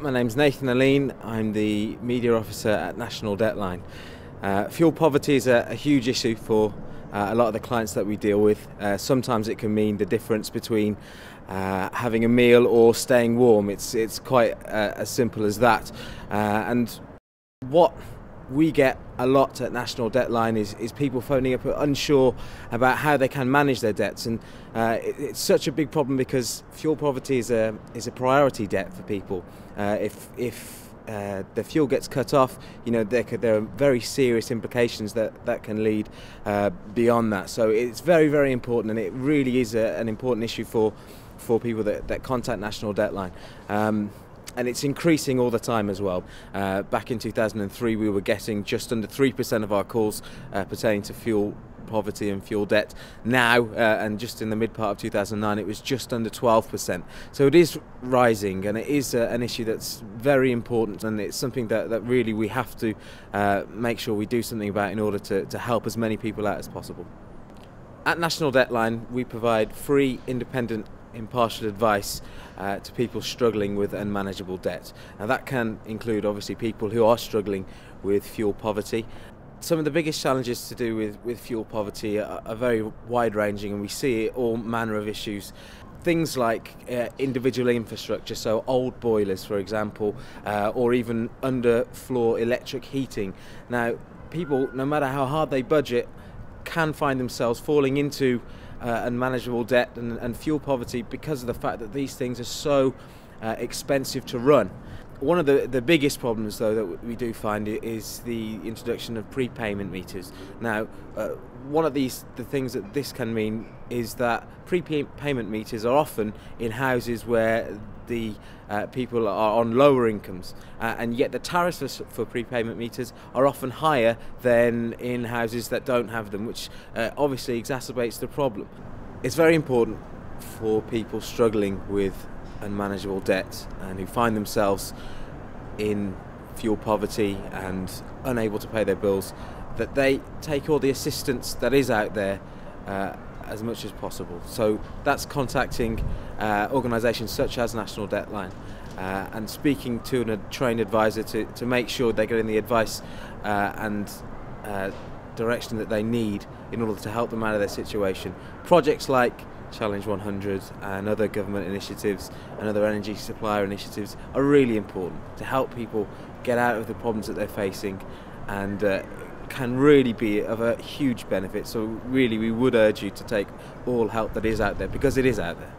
my name's Nathan Aline. I'm the media officer at National Debtline. Fuel poverty is a huge issue for a lot of the clients that we deal with. Sometimes it can mean the difference between having a meal or staying warm. It's quite as simple as that. And what we get a lot at National Debtline is people phoning up unsure about how they can manage their debts, and it's such a big problem because fuel poverty is a priority debt for people. If the fuel gets cut off, there are very serious implications that can lead beyond that. So it's very important, and it really is an important issue for people that contact National Debtline. And it's increasing all the time as well. Back in 2003 we were getting just under 3% of our calls pertaining to fuel poverty and fuel debt. Now, and just in the mid part of 2009, it was just under 12%. So it is rising, and it is an issue that's very important, and it's something that really we have to make sure we do something about in order to help as many people out as possible. At National Debtline, we provide free, independent, impartial advice to people struggling with unmanageable debt. Now that can include obviously people who are struggling with fuel poverty. Some of the biggest challenges to do with fuel poverty are very wide-ranging, and we see all manner of issues. Things like individual infrastructure, so old boilers for example, or even underfloor electric heating. Now people, no matter how hard they budget, can find themselves falling into unmanageable debt and fuel poverty because of the fact that these things are so expensive to run. One of the biggest problems though that we do find is the introduction of prepayment meters. Now one of the things that this can mean is that prepayment meters are often in houses where the people are on lower incomes, and yet the tariffs for prepayment meters are often higher than in houses that don't have them, which obviously exacerbates the problem. It's very important for people struggling with unmanageable debt and who find themselves in fuel poverty and unable to pay their bills that they take all the assistance that is out there as much as possible. So that's contacting organisations such as National Debtline and speaking to a trained advisor to make sure they're getting the advice and direction that they need in order to help them out of their situation. Projects like Challenge 100 and other government initiatives and other energy supplier initiatives are really important to help people get out of the problems that they're facing, and can really be of a huge benefit. So really we would urge you to take all help that is out there, because it is out there.